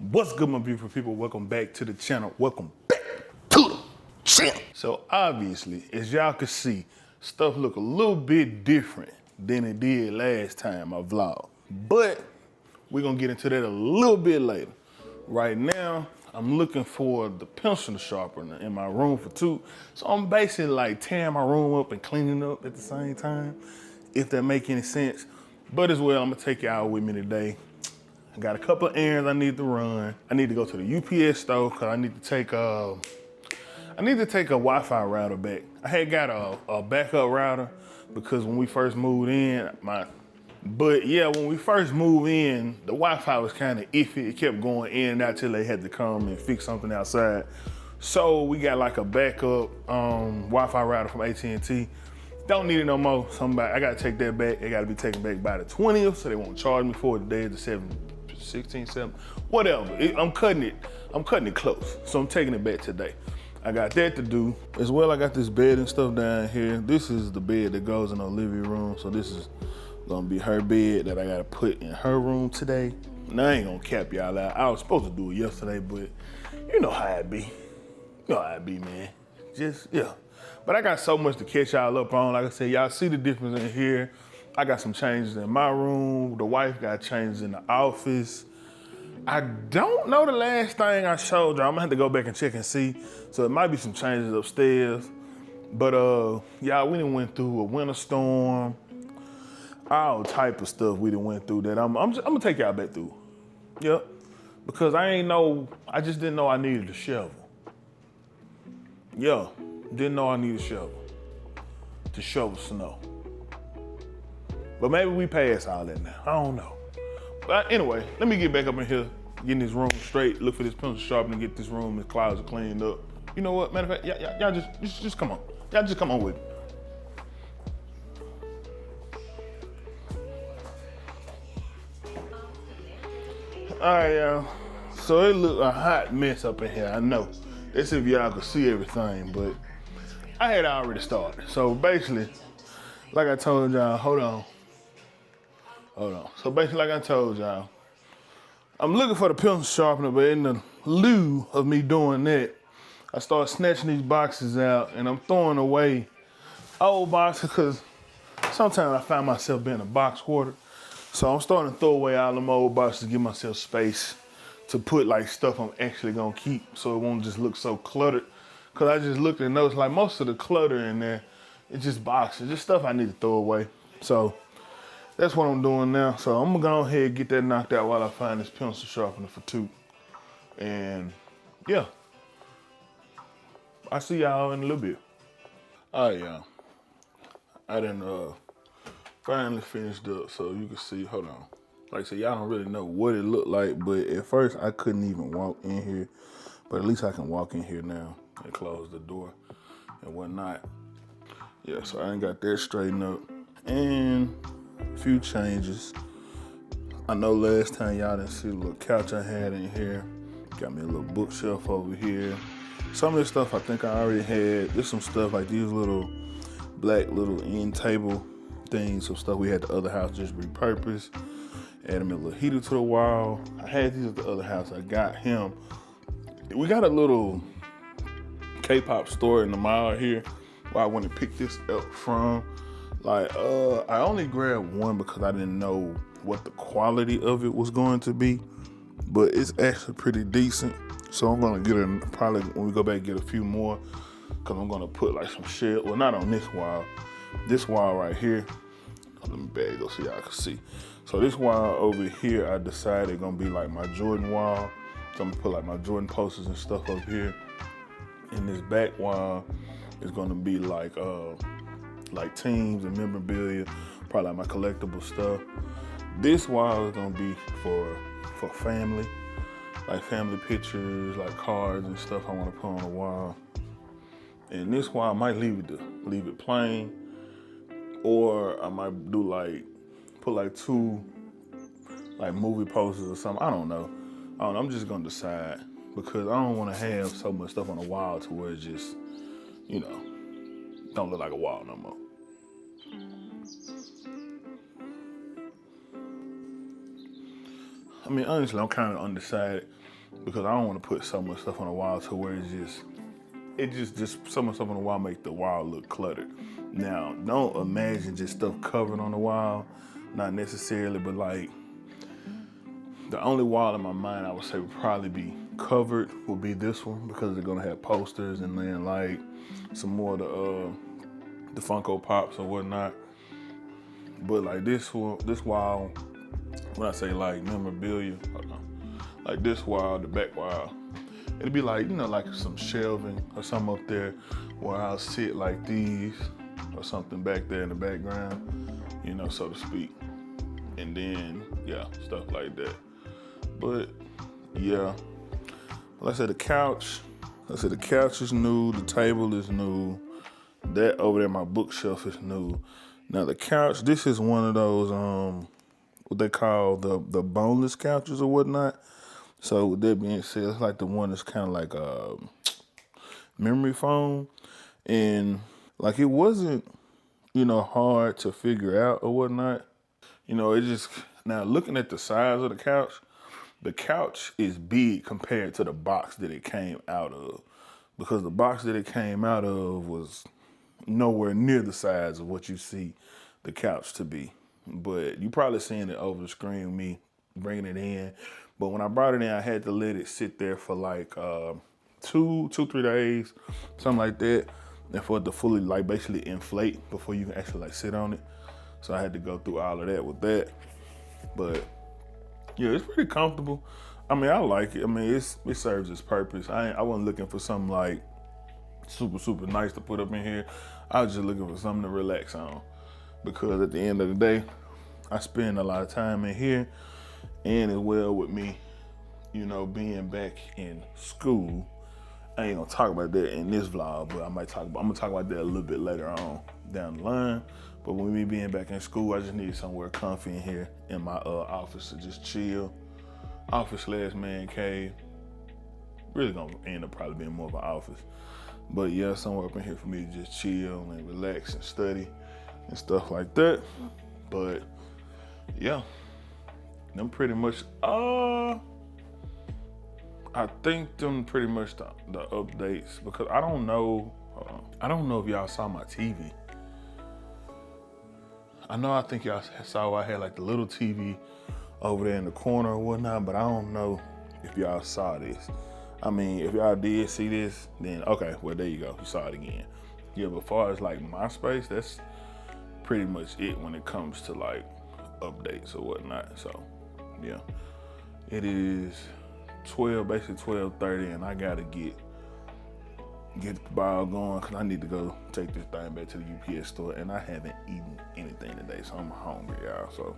What's good, my beautiful people? Welcome back to the channel. Welcome back to the channel. So obviously, as y'all can see, stuff look a little bit different than it did last time I vlogged. But we're gonna get into that a little bit later. Right now, I'm looking for the pencil sharpener in my room for two. So I'm basically like tearing my room up and cleaning up at the same time, if that make any sense. But as well, I'm gonna take y'all with me today. I got a couple of errands I need to run. I need to go to the UPS store because I need to take a Wi-Fi router back. I had got a backup router because when we first moved in, when we first moved in, the Wi-Fi was kind of iffy. It kept going in and out till they had to come and fix something outside. So we got like a backup Wi-Fi router from AT&T. Don't need it no more. I gotta take that back. It gotta be taken back by the 20th, so they won't charge me for it. Today is the 16th, 7th, whatever. I'm cutting it close. So I'm taking it back today. I got that to do. As well, I got this bed and stuff down here. This is the bed that goes in the living room. So this is gonna be her bed that I gotta put in her room today. Now I ain't gonna cap y'all out. I was supposed to do it yesterday, but you know how it be. You know how it be, man. Yeah. But I got so much to catch y'all up on. Like I said, y'all see the difference in here. I got some changes in my room. The wife got changes in the office. I don't know the last thing I showed y'all. I'm gonna have to go back and check and see. So it might be some changes upstairs. But y'all, we done went through a winter storm. All type of stuff we done went through that I'm gonna take y'all back through. Yep. Because I just didn't know I needed a shovel. Yeah, didn't know I needed a shovel to shovel snow. But maybe we passed all that now. I don't know. But anyway, let me get back up in here, getting this room straight, look for this pencil sharpener, get this room, this closet cleaned up. You know what? Matter of fact, y'all just come on. Y'all just come on with me. All right, y'all. So it look a hot mess up in here. I know. That's if y'all could see everything, but I had already started. So basically, like I told y'all, hold on. So basically, like I told y'all, I'm looking for the pencil sharpener, but in the lieu of me doing that, I start snatching these boxes out and I'm throwing away old boxes because sometimes I find myself being a box hoarder. So I'm starting to throw away all them old boxes to give myself space to put like stuff I'm actually gonna keep so it won't just look so cluttered. Cause I just looked and noticed like most of the clutter in there, it's just boxes, just stuff I need to throw away. So that's what I'm doing now. So I'm gonna go ahead and get that knocked out while I find this pencil sharpener for two. And yeah, I'll see y'all in a little bit. All right, y'all. I done finally finished up so you can see, hold on. Like I said, y'all don't really know what it looked like, but at first I couldn't even walk in here. But at least I can walk in here now and close the door and whatnot. Yeah, so I ain't got that straightened up. And a few changes. I know last time y'all didn't see the little couch I had in here. Got me a little bookshelf over here. Some of this stuff I think I already had. There's some stuff like these little black little end table things, some stuff we had at the other house just repurposed. Added me a little heater to the wall. I had these at the other house. I got him. We got a little K-pop store in the mall here where I went to pick this up from. Like, I only grabbed one because I didn't know what the quality of it was going to be, but it's actually pretty decent. So I'm gonna get probably when we go back get a few more, cause I'm gonna put like some shit. Well, not on this wall. This wall right here. Let me bag those so y'all can see. So this wall over here, I decided gonna be like my Jordan wall. So I'm gonna put like my Jordan posters and stuff up here. And this back wall is gonna be like teams and memorabilia, probably like my collectible stuff. This wall is gonna be for family, like family pictures, like cards and stuff I wanna put on the wall. And this wall I might leave it plain, or I might do put like two like movie posters or something. I don't know. I'm just gonna decide because I don't wanna have so much stuff on the wall to where it just, don't look like a wall no more. I mean, honestly, I'm kind of undecided because I don't want to put so much stuff on the wall to where just so much stuff on the wall make the wall look cluttered. Now, don't imagine just stuff covered on the wall, not necessarily, but like the only wall in my mind I would say would probably be covered would be this one because they're gonna have posters and then like some more of the Funko Pops or whatnot. But like this wall, when I say like memorabilia, like this wall, the back wall, it'd be like, like some shelving or something up there where I'll sit like these or something back there in the background, so to speak. And then, yeah, stuff like that. But yeah, like I said, the couch is new, the table is new, that over there, my bookshelf is new. Now the couch, this is one of those, what they call the boneless couches or whatnot. So with that being said, it's like the one that's kind of like a memory foam. And like it wasn't, hard to figure out or whatnot. It just, now looking at the size of the couch is big compared to the box that it came out of. Because the box that it came out of was nowhere near the size of what you see the couch to be. But you probably seen it over the screen with me bringing it in. But when I brought it in, I had to let it sit there for like 3 days, something like that. And for it to fully like basically inflate before you can actually like sit on it. So I had to go through all of that with that. But yeah, it's pretty comfortable. I mean, I like it. I mean, it serves its purpose. I wasn't looking for something like super nice to put up in here. I was just looking for something to relax on. Because at the end of the day, I spend a lot of time in here. And as well with me, being back in school. I ain't gonna talk about that in this vlog, but I'm gonna talk about that a little bit later on down the line. But with me being back in school, I just need somewhere comfy in here in my office to just chill. Office / man cave. Really gonna end up probably being more of an office. But yeah, somewhere up in here for me to just chill and relax and study and stuff like that. But yeah, them pretty much, I think them pretty much the updates, because I don't know if y'all saw my TV. I think y'all saw I had like the little TV over there in the corner or whatnot, but I don't know if y'all saw this. I mean, if y'all did see this, then okay, well there you go, you saw it again. Yeah, but as far as like my space, that's pretty much it when it comes to like updates or whatnot. So yeah, it is basically 12:30, and I gotta get the ball going because I need to go take this thing back to the UPS store, and I haven't eaten anything today, so I'm hungry, y'all. So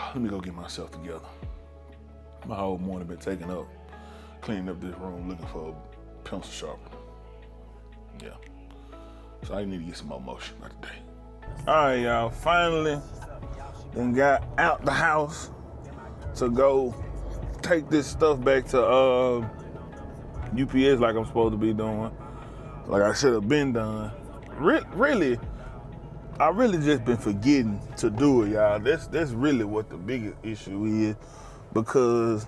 let me go get myself together. My whole morning been taken up cleaning up this room, looking for a pencil sharpener. Yeah, so I need to get some more motion by today. All right, y'all. Finally, then got out the house to go take this stuff back to UPS like I'm supposed to be doing, like I should have been done. Really, I really just been forgetting to do it, y'all. That's really what the biggest issue is, because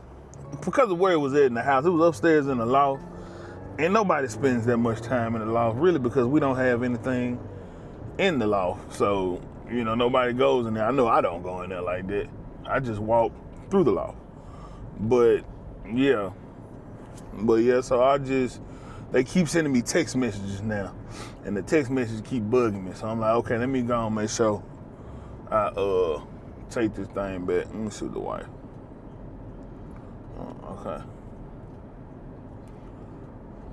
of where it was at in the house. It was upstairs in the loft, and nobody spends that much time in the loft, really, because we don't have anything in the loft. So, nobody goes in there. I know I don't go in there like that. I just walk through the loft. But yeah, so they keep sending me text messages now, and the text messages keep bugging me. So I'm like, okay, let me go and make sure I take this thing back. Let me see the wife. Okay.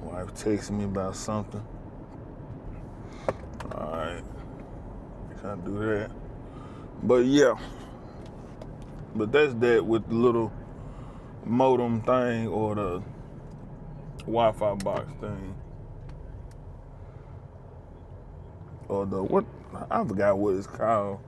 Wife texting me about something. All right. Trying to do that. But yeah. But that's that with the little modem thing or the Wi-Fi box thing. Or I forgot what it's called.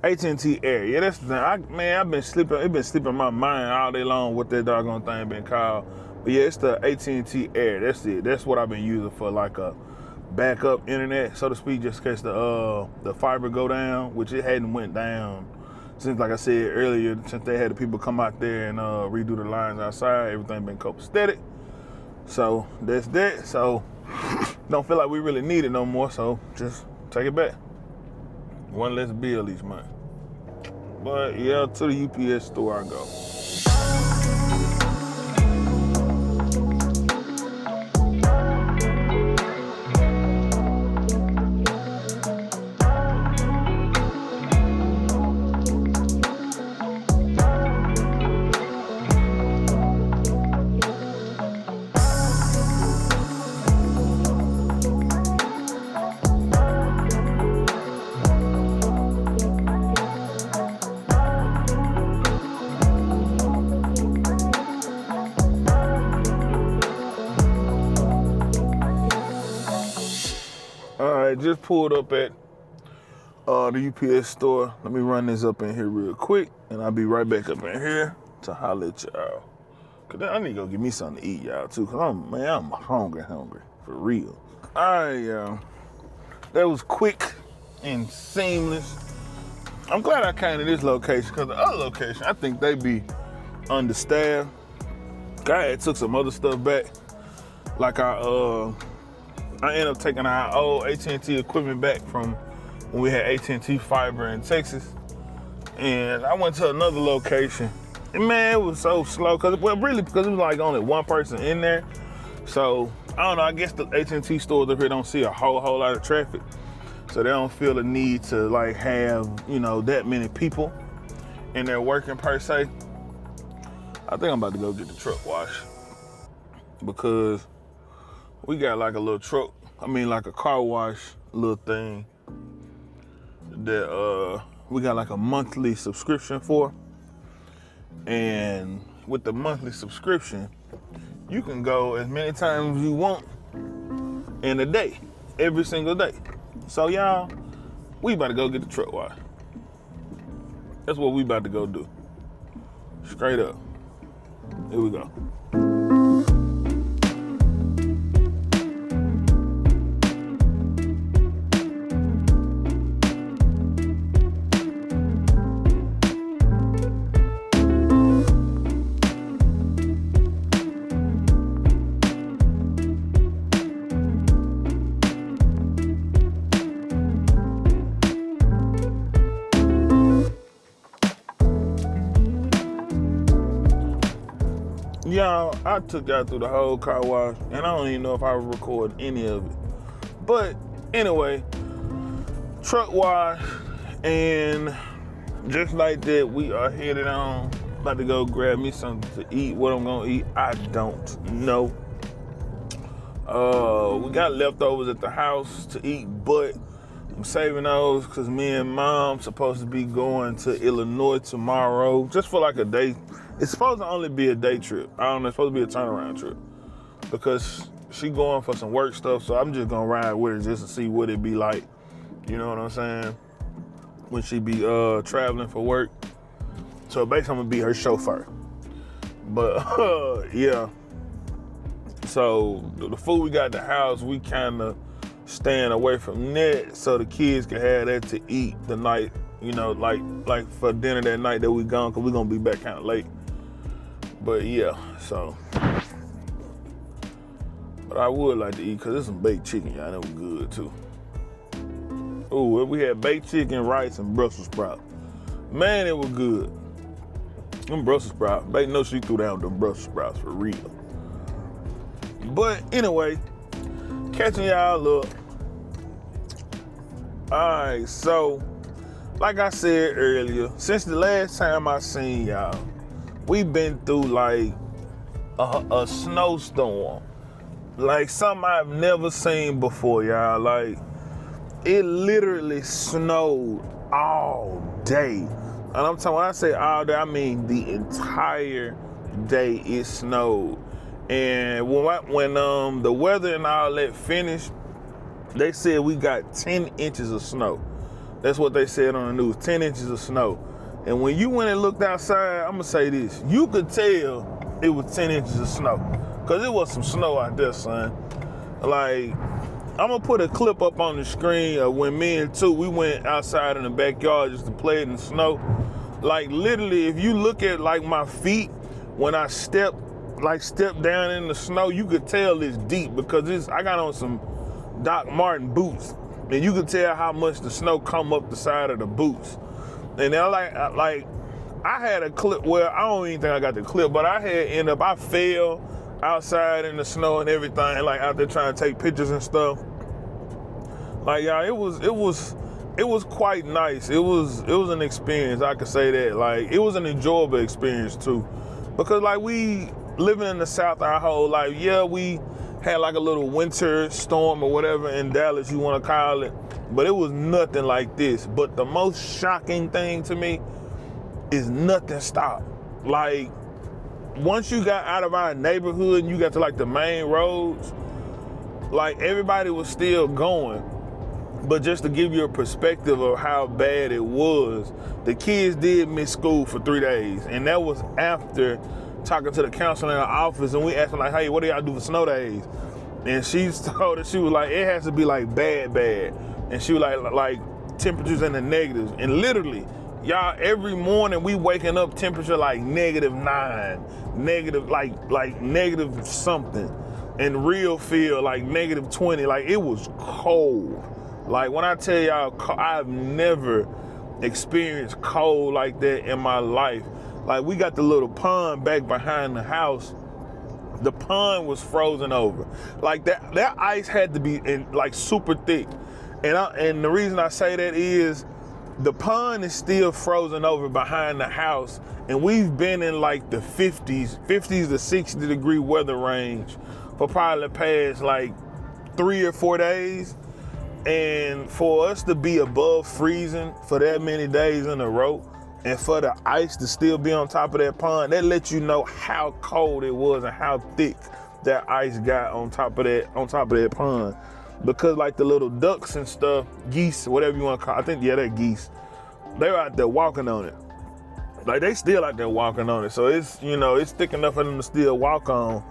AT&T Air. Yeah, that's the thing. I've been sleeping. It's been sleeping in my mind all day long what that doggone thing been called. But yeah, it's the AT&T Air. That's it. That's what I've been using for like a backup internet, so to speak, just in case the fiber go down, which it hadn't went down since, like I said earlier, since they had the people come out there and redo the lines outside. Everything been copacetic. So that's that. So don't feel like we really need it no more. So just take it back. One less bill each month. But yeah, to the UPS store I go. Just pulled up at the UPS store. Let me run this up in here real quick, and I'll be right back up in here to holler at y'all. Cause I need to go get me something to eat, y'all, too. Cause I'm hungry, for real. All right, y'all. That was quick and seamless. I'm glad I came to this location, cause the other location, I think they be understaffed. I had took some other stuff back, like I ended up taking our old AT&T equipment back from when we had AT&T fiber in Texas. And I went to another location. And man, it was so slow. Because it was like only one person in there. So, I don't know, I guess the AT&T stores up here don't see a whole lot of traffic. So they don't feel the need to like have, that many people in there working per se. I think I'm about to go get the truck washed. Because we got like a little like a car wash little thing that we got like a monthly subscription for. And with the monthly subscription, you can go as many times as you want in a day, every single day. So y'all, we about to go get the truck wash. That's what we about to go do. Straight up. Here we go. Y'all, I took y'all through the whole car wash, and I don't even know if I record any of it. But anyway, truck wash, and just like that, we are headed on. About to go grab me something to eat. What I'm gonna eat, I don't know. We got leftovers at the house to eat, but I'm saving those because me and mom supposed to be going to Illinois tomorrow, just for like a day. It's supposed to only be a day trip. I don't know, it's supposed to be a turnaround trip because she going for some work stuff, so I'm just gonna ride with her just to see what it be like. You know what I'm saying? When she be traveling for work. So basically I'm gonna be her chauffeur. But yeah. So the food we got at the house, we kind of staying away from that so the kids can have that to eat the night, like for dinner that night that we gone, because we're gonna be back kind of late. But yeah, so. But I would like to eat, because there's some baked chicken, y'all. That was good too. Ooh, we had baked chicken, rice, and Brussels sprouts. Man, it was good. Them Brussels sprouts, babe, no, she threw down them Brussels sprouts for real. But anyway, catching y'all up. Alright, so like I said earlier, since the last time I seen y'all, we've been through like a snowstorm. Like something I've never seen before, y'all. Like it literally snowed all day. And I'm talking, when I say all day, I mean the entire day it snowed. And when the weather and all that finished, they said we got 10 inches of snow. That's what they said on the news, 10 inches of snow. And when you went and looked outside, I'm gonna say this, you could tell it was 10 inches of snow. Cause it was some snow out there, son. Like, I'm gonna put a clip up on the screen of when me and Two, we went outside in the backyard just to play in the snow. Like literally, if you look at like my feet, when I step down in the snow, you could tell it's deep because I got on some Doc Marten boots, and you could tell how much the snow come up the side of the boots. And then I had a clip where I don't even think I got the clip, but I fell outside in the snow and everything, like out there trying to take pictures and stuff. Like y'all, it was quite nice. It was an experience, I could say that. Like it was an enjoyable experience too. Because like we living in the South our whole life, yeah, we had like a little winter storm or whatever in Dallas you want to call it, but it was nothing like this. But the most shocking thing to me is nothing stopped. Like once you got out of our neighborhood and you got to like the main roads, like everybody was still going. But just to give you a perspective of how bad it was, the kids did miss school for 3 days. And that was after talking to the counselor in the office, and we asked her like, hey, what do y'all do for snow days? And she told us, she was like, it has to be like bad. And she was like temperatures in the negatives. And literally, y'all, every morning we waking up temperature like -9, negative, like negative something. And real feel like -20, like it was cold. Like when I tell y'all, I've never experienced cold like that in my life. Like we got the little pond back behind the house. The pond was frozen over. Like that ice had to be like super thick. And the reason I say that is the pond is still frozen over behind the house, and we've been in like the 50s to 60 degree weather range for probably the past like 3 or 4 days. And for us to be above freezing for that many days in a row, and for the ice to still be on top of that pond, that lets you know how cold it was and how thick that ice got on top of that pond. Because like the little ducks and stuff, geese, whatever you want to call it, I think, yeah, they're geese. They were out there walking on it. Like they still out there walking on it. So it's, it's thick enough for them to still walk on.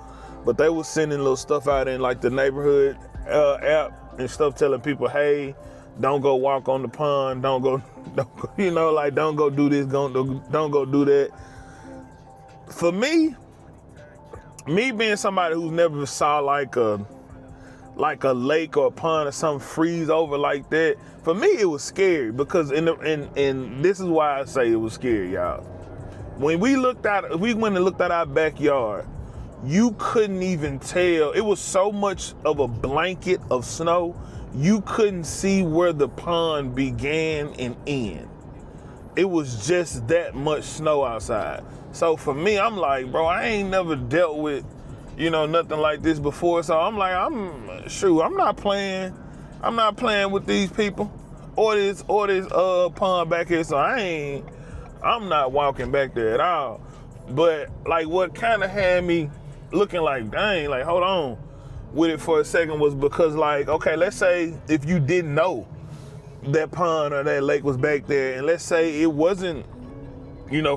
But they were sending little stuff out in like the neighborhood app and stuff telling people, hey, don't go walk on the pond, don't go, like don't go do this, don't go do that. For me being somebody who's never saw like a lake or a pond or something freeze over like that, for me it was scary because and this is why I say it was scary, y'all. When we went and looked at our backyard, you couldn't even tell. It was so much of a blanket of snow, you couldn't see where the pond began and ended. It was just that much snow outside. So for me, I'm like, bro, I ain't never dealt with, nothing like this before. So I'm like, I'm not playing with these people or this pond back here. So I'm not walking back there at all. But like what kind of had me looking like, dang, like hold on with it for a second was because like, okay, let's say if you didn't know that pond or that lake was back there, and let's say it wasn't,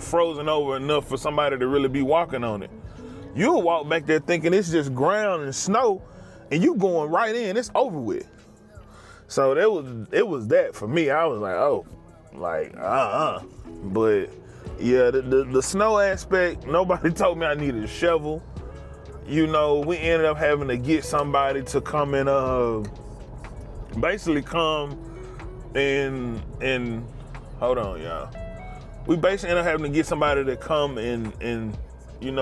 frozen over enough for somebody to really be walking on it. You'll walk back there thinking it's just ground and snow, and you going right in, it's over with. So it was that for me. I was like, oh, like, But yeah, the snow aspect, nobody told me I needed a shovel. We ended up having to get somebody to come and basically come and hold on, y'all. We basically ended up having to get somebody to come and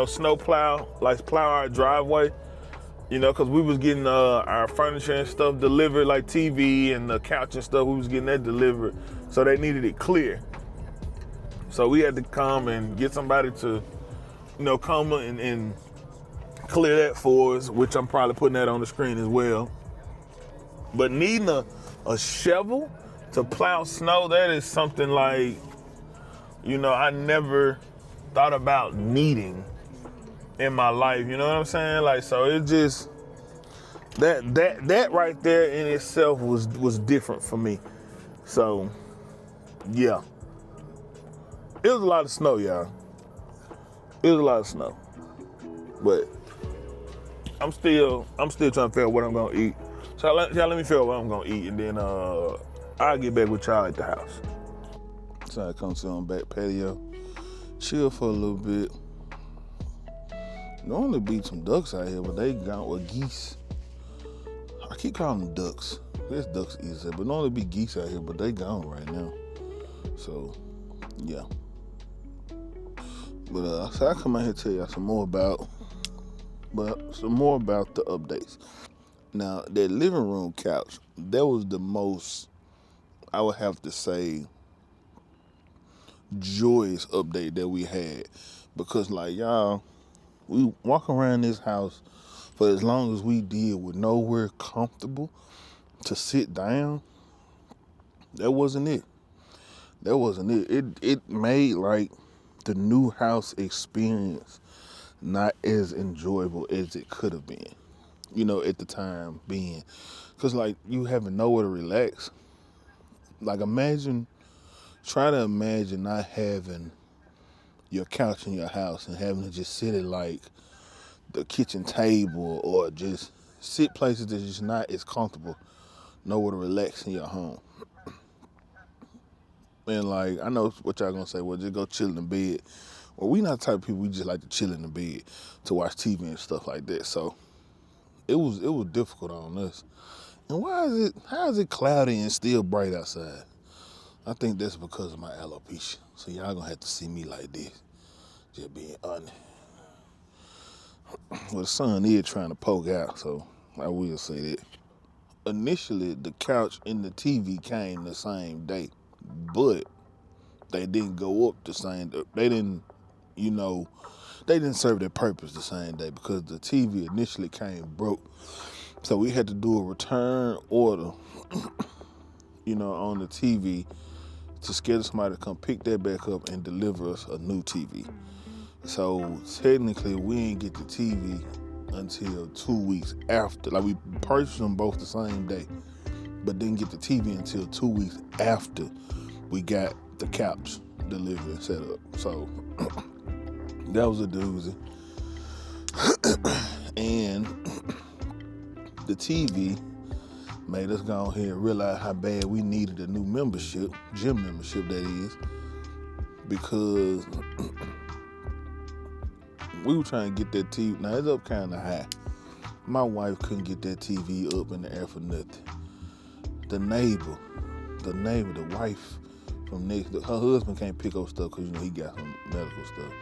snow plow, like plow our driveway, because we was getting our furniture and stuff delivered, like TV and the couch and stuff, we was getting that delivered. So they needed it clear. So we had to come and get somebody to, come and clear that for us, which I'm probably putting that on the screen as well. But needing a shovel to plow snow, that is something like, I never thought about needing in my life. You know what I'm saying? Like, so it just, that right there in itself was different for me. So, yeah. It was a lot of snow, y'all. It was a lot of snow. But I'm still trying to figure out what I'm gonna eat. So y'all let me figure out what I'm gonna eat, and then I'll get back with y'all at the house. So I come sit on back patio, chill for a little bit. Normally be some ducks out here, but they gone with geese. I keep calling them ducks. There's ducks easy, but normally be geese out here, but they gone right now. So, yeah. But so I come out here to tell y'all some more about the updates. Now, that living room couch, that was the most, I would have to say, joyous update that we had. Because, like, y'all, we walk around this house for as long as we did with nowhere comfortable to sit down. That wasn't it. It made, like, the new house experience not as enjoyable as it could have been, at the time being. Because, like, you having nowhere to relax. Like, try to imagine not having your couch in your house and having to just sit at, like, the kitchen table or just sit places that's just not as comfortable, nowhere to relax in your home. And, like, I know what y'all gonna say, well, just go chill in the bed. Well, we not the type of people, we just like to chill in the bed to watch TV and stuff like that. So it was difficult on us. And how is it cloudy and still bright outside? I think that's because of my alopecia. So y'all gonna have to see me like this, just being honest. Well, the sun is trying to poke out, so I will say that. Initially, the couch and the TV came the same day, but they didn't go up the same day. They didn't serve their purpose the same day because the TV initially came broke. So we had to do a return order, on the TV to schedule somebody to come pick that back up and deliver us a new TV. So technically, we didn't get the TV until 2 weeks after. Like, we purchased them both the same day, but didn't get the TV until 2 weeks after we got the couch delivered and set up. So that was a doozy. And the TV made us go ahead and realize how bad we needed a new membership, gym membership that is, because we were trying to get that TV. Now, it's up kind of high. My wife couldn't get that TV up in the air for nothing. The neighbor, the wife from next, her husband can't pick up stuff because, he got some medical stuff.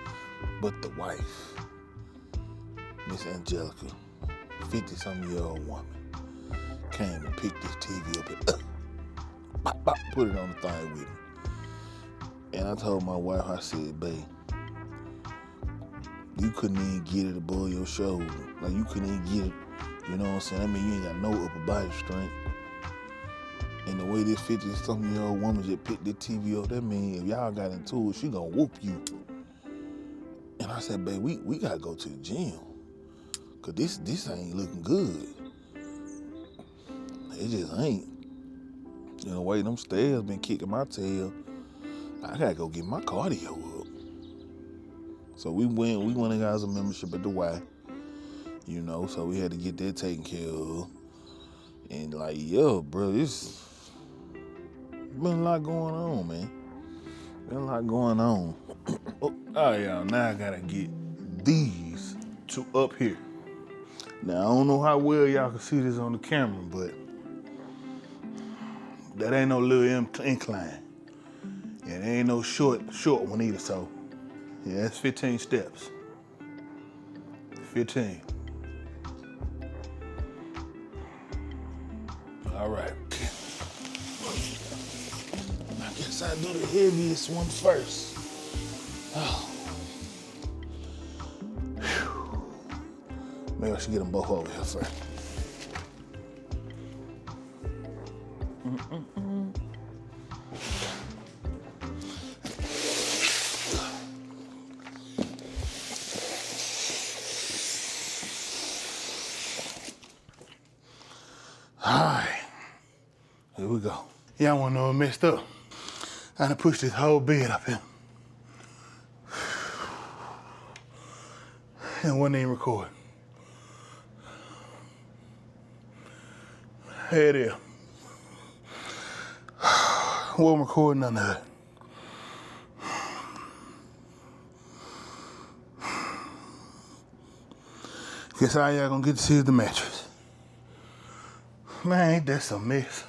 But the wife, Miss Angelica, 50-something-year-old woman, came and picked this TV up and pop, pop, put it on the thing with me. And I told my wife, I said, babe, you couldn't even get it above your shoulder. Like, you couldn't even get it, you know what I'm saying? I mean, you ain't got no upper body strength. And the way this 50-something-year-old woman just picked the TV up, that means if y'all got into it, she gonna whoop you. And I said, babe, we gotta go to the gym. Cause this ain't looking good. It just ain't. The way them stairs been kicking my tail, I gotta go get my cardio up. So we went and got us a membership at the Y. So we had to get that taken care of. And like, bro, it's been a lot going on, man. Been a lot going on. Oh yeah, now I gotta get these two up here. Now I don't know how well y'all can see this on the camera, but that ain't no little incline. And there ain't no short one either, so yeah, that's 15 steps. 15. All right. I guess I do the heaviest one first. Oh. Maybe I should get them both over here first. All right, here we go. Y'all wanna know what messed up? I done pushed this whole bed up here. And wasn't even recording. Here it is. Wasn't recording none of that. Guess all y'all gonna get to see is the mattress. Man, ain't that some mess?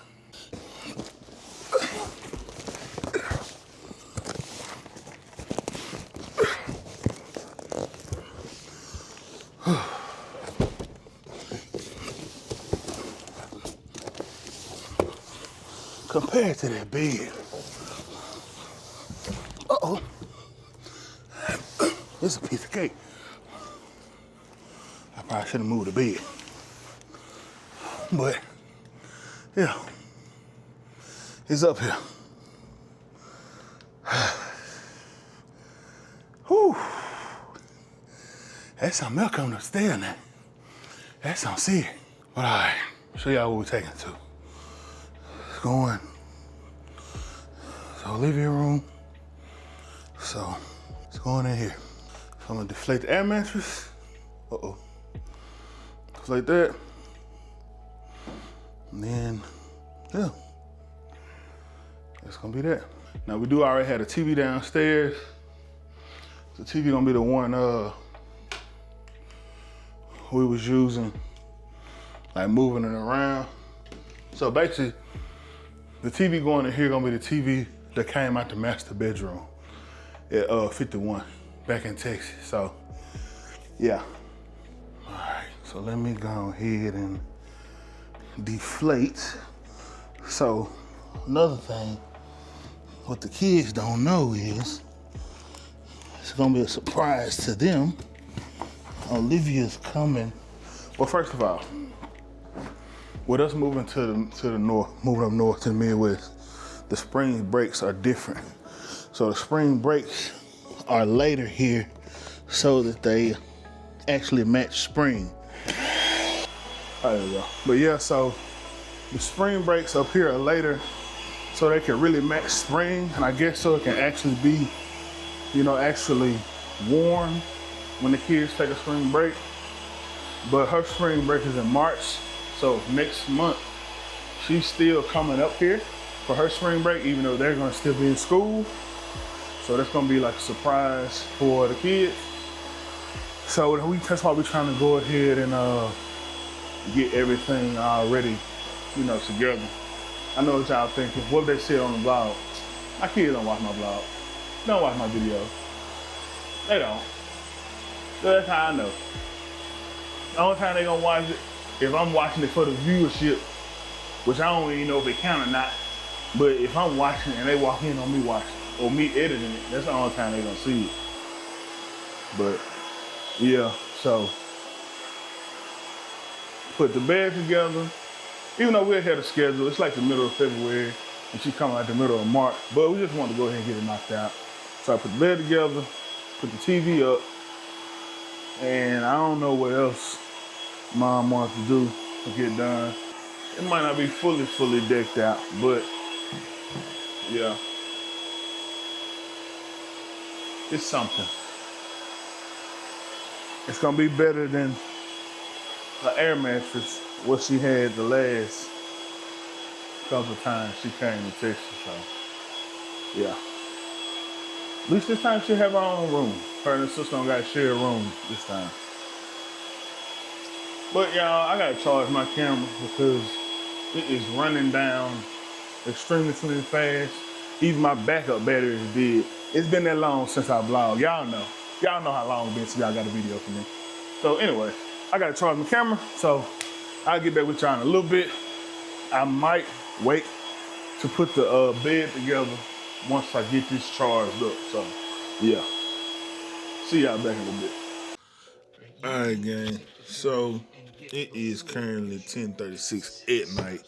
Compared to that bed. Uh-oh. It's a piece of cake. I probably should have moved the bed. But, yeah. It's up here. Whew. That's some milk on the stair now. That's some serious. But all right, show y'all what we're taking to. It's going. So living room. So it's going in here. So I'm gonna deflate the air mattress. Uh-oh. Deflate that. And then, yeah. That's gonna be that. Now we do already have a TV downstairs. The TV gonna be the one we was using, like moving it around. So basically, the TV going in here gonna be the TV that came out the master bedroom at 51 back in Texas. So yeah. All right, so let me go ahead and deflate. So another thing, what the kids don't know is, it's gonna be a surprise to them. Olivia's coming. Well, first of all, with us moving to the north, moving up north to the Midwest, the spring breaks are different. So the spring breaks are later here so that they actually match spring. There we go. But yeah, so the spring breaks up here are later so they can really match spring, and I guess so it can actually be, you know, actually warm when the kids take a spring break. But her spring break is in March, so next month she's still coming up here for her spring break, even though they're gonna still be in school. So that's gonna be like a surprise for the kids. So that's why we're trying to go ahead and get everything already, you know, together. I know what y'all thinking. What they said on the vlog? My kids don't watch my vlog. They don't watch my videos. They don't. So that's how I know. The only time they gonna watch it, if I'm watching it for the viewership, which I don't even know if it count or not, but if I'm watching and they walk in on me watching, or me editing it, that's the only time they gonna see it. But yeah, so put the bed together. Even though we're ahead of schedule, it's like the middle of February, and she's coming out the middle of March, but we just wanted to go ahead and get it knocked out. So I put the bed together, put the TV up, and I don't know what else Mom wants to do to get done. It might not be fully decked out, but yeah, it's something. It's gonna be better than the air mattress, what she had the last couple of times she came to Texas, so yeah. At least this time she'll have her own room. Her and her sister don't gotta share a room this time. But y'all, I gotta charge my camera because it is running down extremely fast. Even my backup battery is dead. It's been that long since I vlogged. Y'all know how long it's been since y'all got a video from me. So anyway, I gotta charge my camera, so I'll get back with y'all in a little bit. I might wait to put the bed together once I get this charged up. So yeah, see y'all back in a bit. All right, gang. So it is currently 10:36 at night,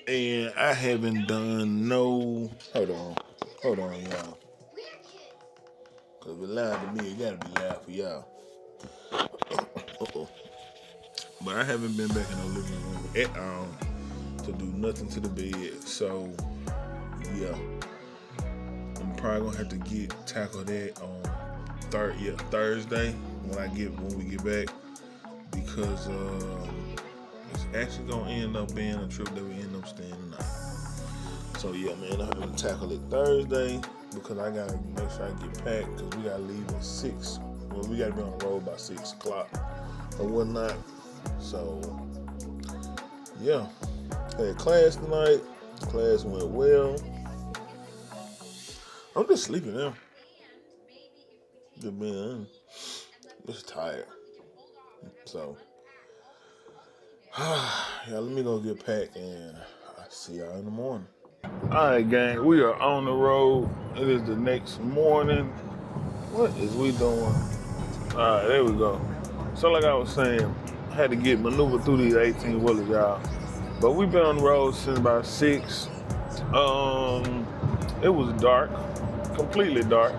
and I haven't done no. Hold on, y'all. Cause if it's loud to me, it gotta be loud for y'all. But I haven't been back in the living room at all to do nothing to the bed. So yeah, I'm probably gonna have to tackle that on Thursday when we get back, because it's actually gonna end up being a trip that we end up staying the night. So yeah, man, I'm gonna tackle it Thursday because I gotta make sure I get packed because we gotta leave at 6. Well, we gotta be on the road by 6 o'clock or whatnot. So yeah, had class tonight. Class went well. I'm just sleeping now. Just tired. So yeah, let me go get packed and I'll see y'all in the morning. Alright, gang, we are on the road. It is the next morning. What is we doing? Alright, there we go. So like I was saying, I had to get maneuvered through these 18 wheelers, y'all. But we've been on the road since about 6. It was dark, completely dark,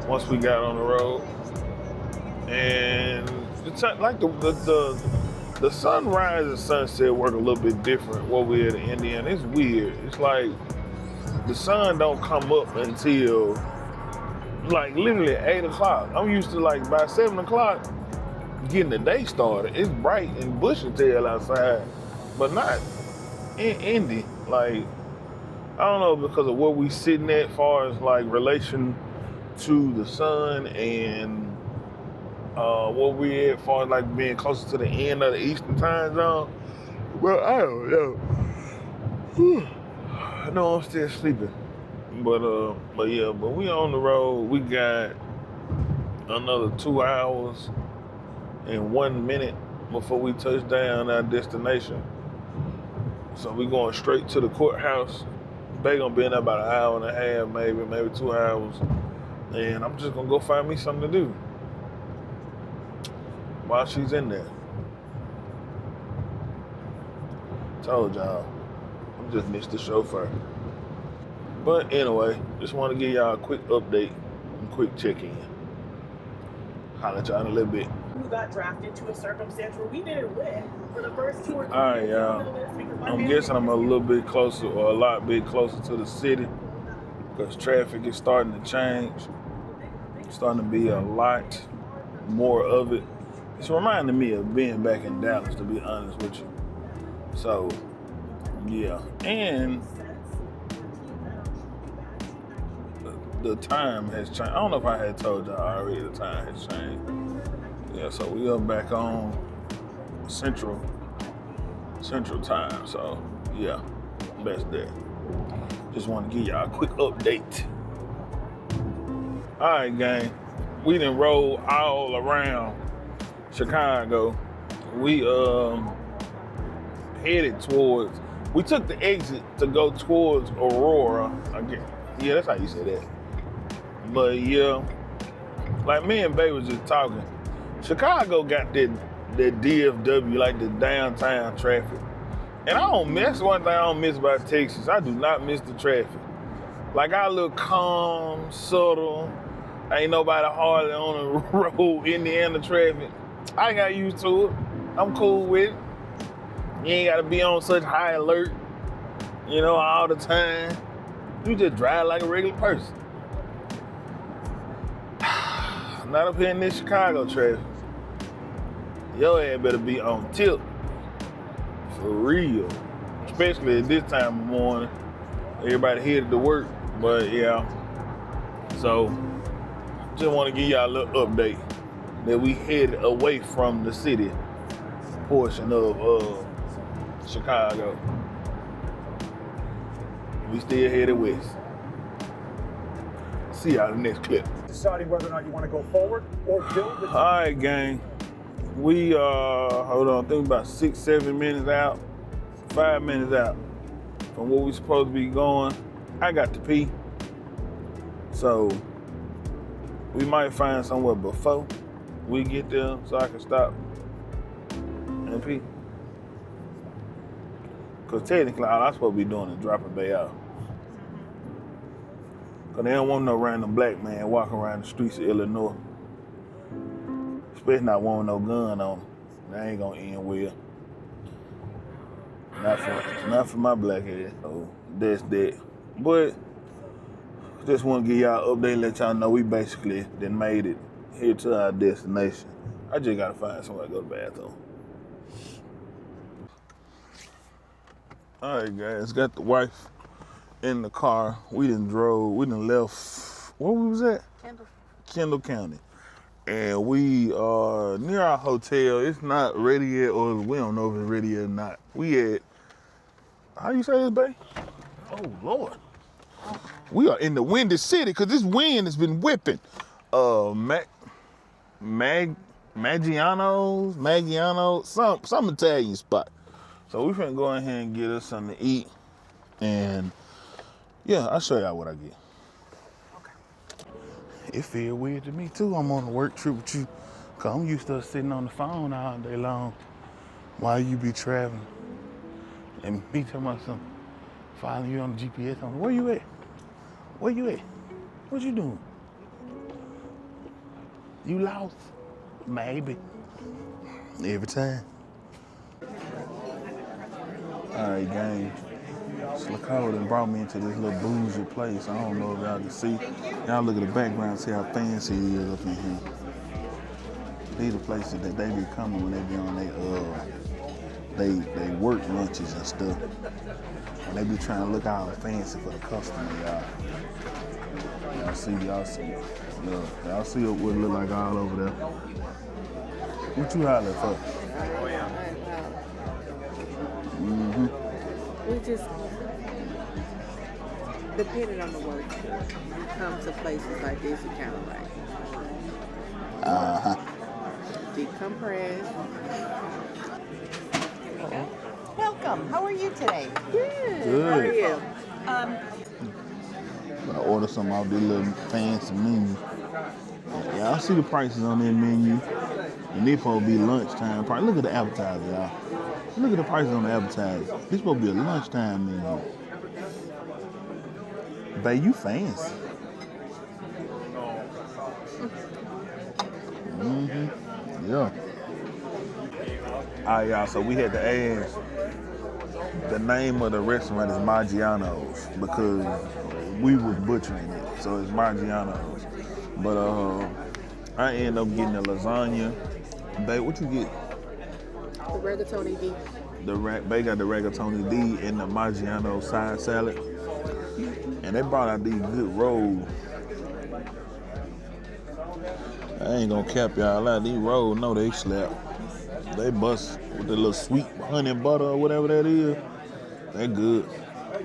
once we got on the road. And it's like the sunrise and sunset work a little bit different where we're at in Indiana. It's weird. It's like the sun don't come up until like literally 8 o'clock. I'm used to like by 7 o'clock getting the day started. It's bright and bushy tail outside, but not in Indy. Like, I don't know, because of where we sitting at far as like relation to the sun and where we at far as like being closer to the end of the Eastern time zone. Well, I don't know. I know I'm still sleeping. But we on the road. We got another 2 hours and 1 minute before we touch down our destination. So we going straight to the courthouse. They gonna be in there about an hour and a half, maybe 2 hours. And I'm just gonna go find me something to do while she's in there. Told y'all, I just missed the chauffeur. But anyway, just want to give y'all a quick update and quick check-in. Holla at y'all in a little bit. Who got drafted to a circumstance where we didn't win for the first 2 or 3 All right, y'all. I'm guessing I'm a little bit closer or a lot bit closer to the city because traffic is starting to change. It's starting to be a lot more of it. It's reminding me of being back in Dallas, to be honest with you. So, yeah. And the time has changed. I don't know if I had told y'all already the time has changed. Yeah, so we are back on Central time. So, yeah, that's that. Just want to give y'all a quick update. All right, gang. We done rolled all around Chicago. We headed towards. We took the exit to go towards Aurora. Again, yeah, that's how you say that. But yeah, like me and Bae was just talking. Chicago got that DFW, like the downtown traffic. And that's one thing I don't miss about Texas. I do not miss the traffic. Like, I look calm, subtle. Ain't nobody hardly on the road, Indiana traffic. I got used to it. I'm cool with it. You ain't gotta be on such high alert, all the time. You just drive like a regular person. Not up here in this Chicago traffic. Your ass better be on tip. For real. Especially at this time of morning. Everybody headed to work. But yeah. So, just want to give y'all a little update that we headed away from the city portion of Chicago. We still headed west. See y'all in the next clip. Deciding whether or not you want to go forward or build the... All right, gang. We hold on, I think about 6-7 minutes out, 5 minutes out from where we supposed to be going. I got to pee. So we might find somewhere before we get there so I can stop and pee. Cause technically all I'm supposed to be doing is dropping Bae off. Cause they don't want no random black man walking around the streets of Illinois. Especially not wanting no gun on them. That ain't gonna end well. Not for my black ass. So that's that. But just want to give y'all an update, let y'all know we basically done made it here to our destination. I just gotta find somewhere to go to the bathroom. All right, guys, got the wife in the car. We done left, where we was at? Kendall County. And we are near our hotel. It's not ready yet, or we don't know if it's ready yet or not. We at, how you say this, babe? Oh, Lord. We are in the windy city, because this wind has been whipping. Maggiano's, some Italian spot. So we finna go ahead and get us something to eat. And yeah, I'll show y'all what I get. Okay. It feel weird to me too. I'm on a work trip with you. Cause I'm used to sitting on the phone all day long while you be traveling. And me talking about something, following you on the GPS. I'm like, where you at? Where you at? What you doing? You lost? Maybe. Every time. All right, gang. Slacoda done brought me into this little bougie place. I don't know if y'all can see. Y'all look at the background, see how fancy it is up in here. These are places that they be coming when they be on they work lunches and stuff. And they be trying to look all fancy for the customer, y'all. Y'all see what it look like all over there. What you hollering for? Mm-hmm. We just, depending on the work, you come to places like this, you kind of like decompress. Welcome. How are you today? Good. How are you? I'm gonna order some off this little fancy menu. Yeah, I see the prices on that menu. And they supposed to be lunchtime price. Look at the appetizer, y'all. Look at the prices on the appetizer. This supposed to be a lunchtime menu. Babe, you fancy. Mm-hmm. Yeah. All right, y'all, so we had to ask. The name of the restaurant is Maggiano's because we was butchering it. So it's Maggiano's. But I ended up getting a lasagna. Babe, what you get? The rigatoni D. They got the rigatoni D and the Maggiano side salad. And they brought out these good rolls. I ain't gonna cap y'all out. These rolls, no, they slap. They bust with the little sweet honey and butter or whatever that is. They good.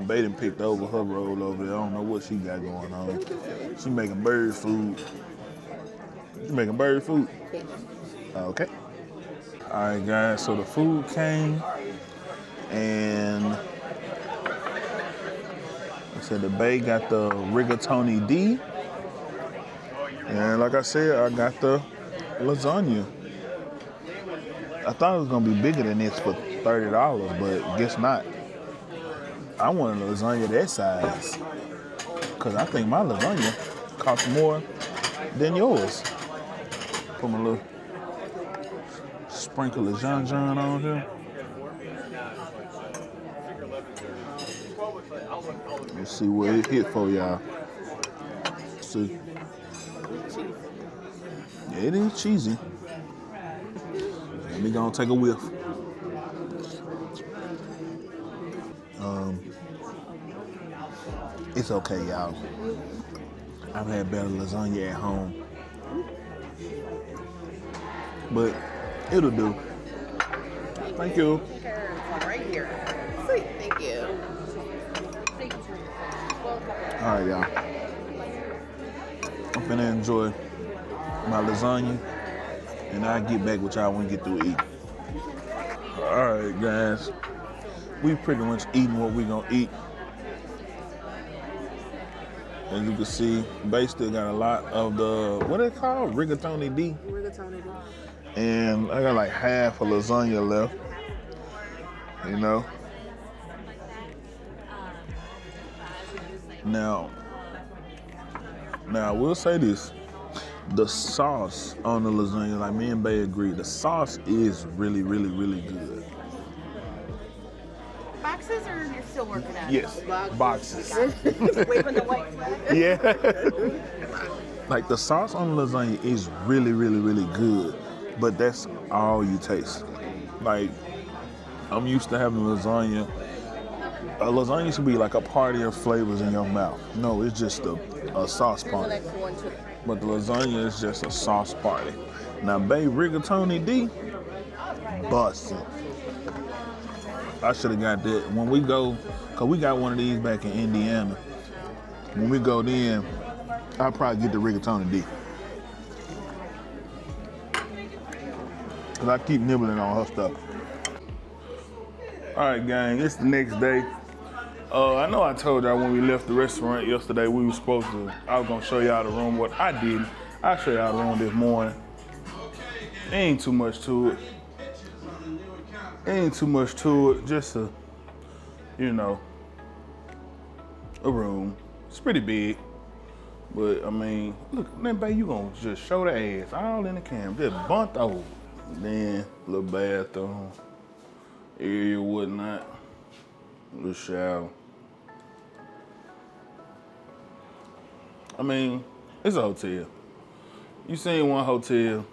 Baden picked over her roll over there. I don't know what she got going on. She making bird food. You making bird food? Okay. All right, guys. So the food came, and I said the bae got the rigatoni D, and like I said, I got the lasagna. I thought it was gonna be bigger than this for $30, but guess not. I wanted a lasagna that size, cause I think my lasagna costs more than yours. Put my little sprinkle of Jean Jean on here. Let's see what it hit for y'all. Let's see. Yeah, it is cheesy. Let me go and take a whiff. It's okay, y'all. I've had better lasagna at home. But it'll do. Thank you. Right here. Sweet. Thank you. All right, y'all. I'm finna enjoy my lasagna, and I'll get back with y'all when we get through eating. All right, guys. We pretty much eating what we gonna eat. As you can see, Bae still got a lot of the, what it called? Rigatoni D. Rigatoni D. And I got like half a lasagna left. You know? Now I will say this. The sauce on the lasagna, like me and Bae agree, the sauce is really, really, really good. Boxes, or you're still working on it? Yes, boxes. Waving the white flag? Yeah. Like the sauce on the lasagna is really, really, really good, but that's all you taste. Like, I'm used to having lasagna A lasagna should be like a party of flavors in your mouth. No, it's just a sauce There's an party. extra one too. But the lasagna is just a sauce party. Now, babe, rigatoni D, bustin'. I should have got that. When we go, because we got one of these back in Indiana. When we go then, I'll probably get the rigatoni D. Because I keep nibbling on her stuff. All right, gang, it's the next day. I know I told y'all when we left the restaurant yesterday, I was gonna show y'all the room. What I did, I'll show y'all the room this morning. Ain't too much to it. Just a, a room. It's pretty big. But, I mean, look, man, babe, you gonna just show the ass all in the camera. Just bunt over. Then, little bathroom, area, whatnot. Little shower. I mean, it's a hotel. You seen one hotel,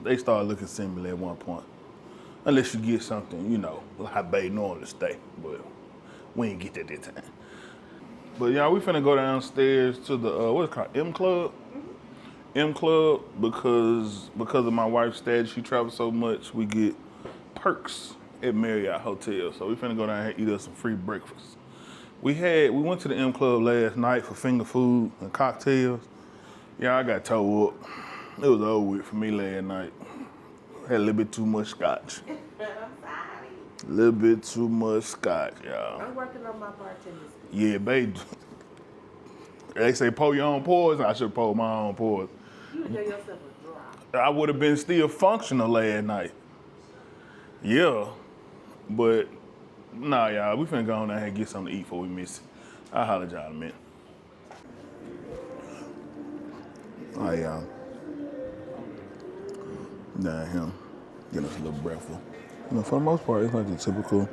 they start looking similar at one point. Unless you get something, like babe normally stay. But we ain't get that this time. But y'all, we finna go downstairs to the, what's it called, M Club? M Club, because of my wife's status, she travels so much, we get perks at Marriott Hotel. So we finna go down here and eat us some free breakfast. We went to the M Club last night for finger food and cocktails. Yeah, I got towed up. It was over with for me last night. Had a little bit too much scotch. I'm sorry. A little bit too much scotch, y'all. I'm working on my bartenders. Yeah, babe. They say pour your own pours. I should pour my own pours. You gave yourself a drop. I would have been still functional last night. Yeah, but nah, y'all. We finna go on down here and get something to eat before we miss it. I'll holler at y'all in a minute. All right, y'all. Down here, getting us a little breakfast. For the most part, it's like the typical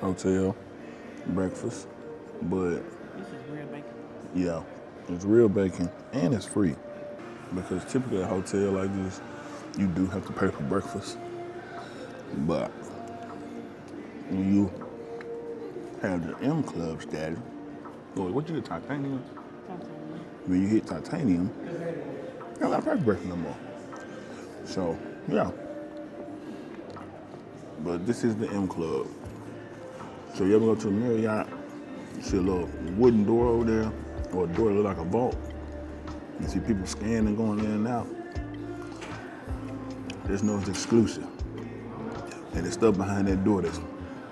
hotel breakfast, but This is real bacon. yeah, it's real bacon and it's free. Because typically a hotel like this, you do have to pay for breakfast. But when you have the M Club status, what you get, titanium? When you hit titanium, you don't gotta pay for breakfast no more. So, yeah. But this is the M Club. So you ever go to a Marriott, you see a little wooden door over there, or a door that look like a vault. You see people scanning, going in and out. There's no it's exclusive. And there's stuff behind that door that's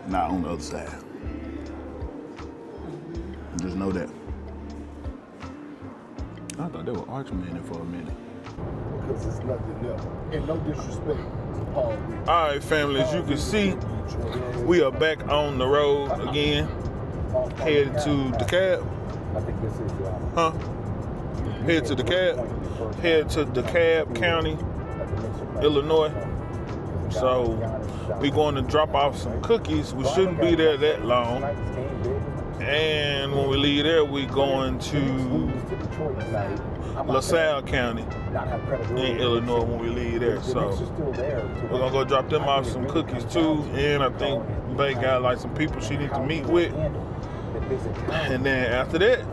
not on the other side. Just know that. I thought they were Archman for a minute. Because it's nothing else. And no disrespect to Paul Reed. All right, family, as you can see, we are back on the road again, headed to DeKalb. I think this is Head to DeKalb. Head to DeKalb County, Illinois. So we're going to drop off some cookies. We shouldn't be there that long. And when we leave there, we're going to LaSalle County in Illinois when we leave there. So we're gonna go drop them off some cookies too. And I think Bay got like some people she needs to meet with. And then after that,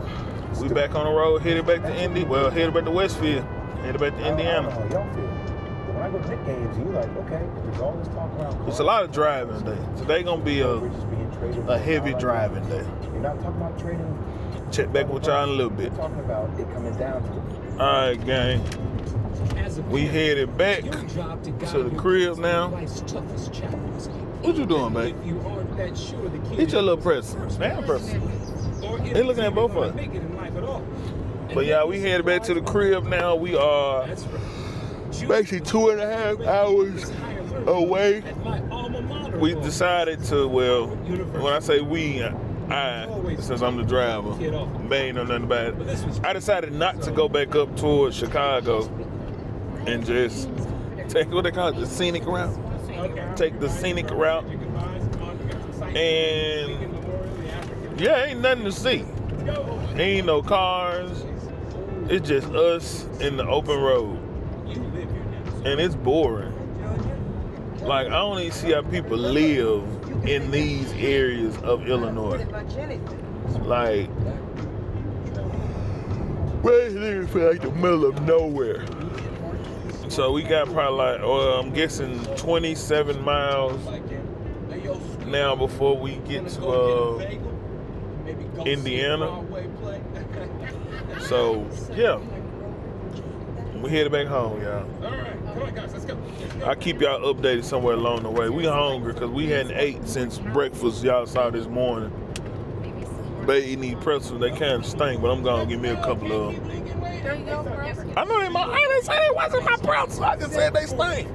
we back on the road, headed back to headed back to Westfield, headed back to Indiana. When I go to Nick games, you like, okay, there's all this talk around. It's a lot of driving today. Today gonna be a heavy driving day. You're not talking about trading. Check back with y'all in a little bit. You're talking about it coming down to. All right, gang. We headed back to the crib now. What you doing, babe? Eat your little present. Damn present. They looking at both of us. But yeah, we headed back to the crib now. We are basically 2.5 hours away. We decided to, when I say we, I, since I'm the driver, Bay ain't know nothing about it. I decided not to go back up towards Chicago and just take what they call it, the scenic route. Take the scenic route. And yeah, ain't nothing to see. Ain't no cars. It's just us in the open road. And it's boring. Like, I don't even see how people live in these areas of Illinois. Like, where niggas feel like the middle of nowhere. So we got probably like, I'm guessing 27 miles now before we get to Indiana. So yeah, we headed back home, y'all. All right, come on, guys, let's go. I'll keep y'all updated somewhere along the way. We hungry because we hadn't ate since breakfast y'all saw this morning. They eating these pretzels, they kind of stink, but I'm gonna give me a couple of them. I know they I didn't say they wasn't my pretzels. I just said they stink.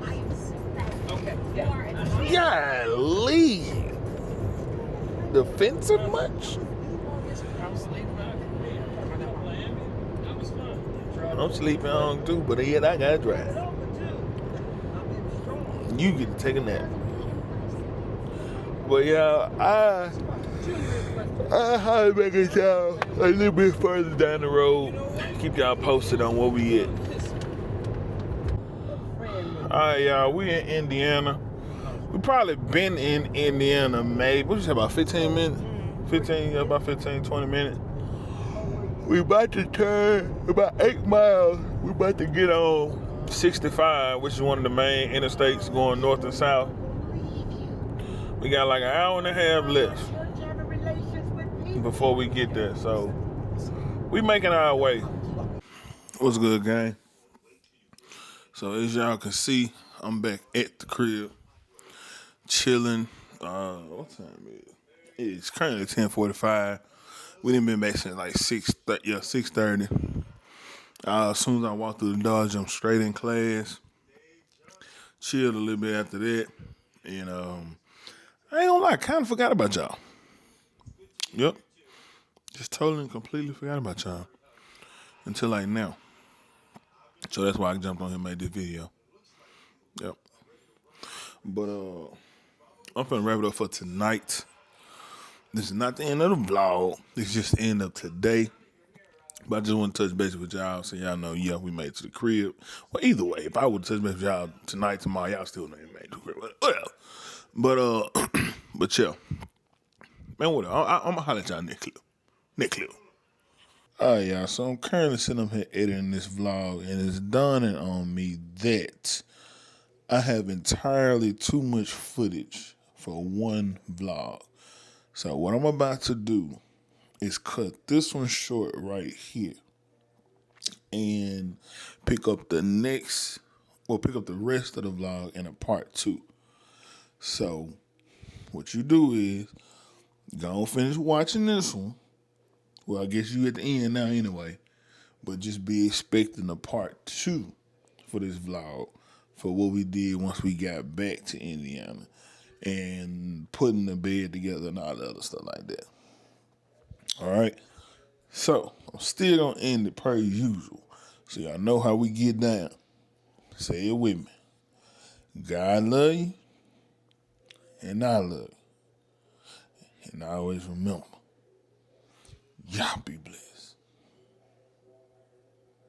Golly. Defensive much? I'm sleeping on too, but yet I gotta drive. You get to take a nap. But yeah, I highly recommend y'all a little bit further down the road. Keep y'all posted on where we at. Alright, y'all, we in Indiana. We probably been in Indiana maybe, what you say, about 15 minutes? 20 minutes. We about to turn about 8 miles. We about to get on 65, which is one of the main interstates going north and south. We got like an hour and a half left before we get there, so we making our way. What's good, gang? So as y'all can see, I'm back at the crib, chilling. What time is it? It's currently 10:45. We didn't been back since like 6:30. As soon as I walked through the door, I jumped straight in class. Chilled a little bit after that. And I ain't gonna lie, I kind of forgot about y'all. Yep. Just totally and completely forgot about y'all. Until like now. So that's why I jumped on here and made this video. Yep. But I'm finna wrap it up for tonight. This is not the end of the vlog. This is just the end of today. But I just want to touch base with y'all so y'all know, yeah, we made it to the crib. Well, either way, if I would touch base with y'all tonight, tomorrow, y'all still know you made it to the crib. Whatever. But yeah. Man, whatever. I'm going to holler at y'all next clip. Alright, y'all. So I'm currently sitting up here editing this vlog, and it's dawning on me that I have entirely too much footage for one vlog. So what I'm about to do is cut this one short right here and pick up the rest of the vlog in a part 2. So what you do is go finish watching this one. Well, I guess you at the end now anyway, but just be expecting a part 2 for this vlog for what we did once we got back to Indiana and putting the bed together and all the other stuff like that. All right. So I'm still gonna end it per usual, so y'all know how we get down. Say it with me. God love you, and I love you, and I always remember, y'all be blessed.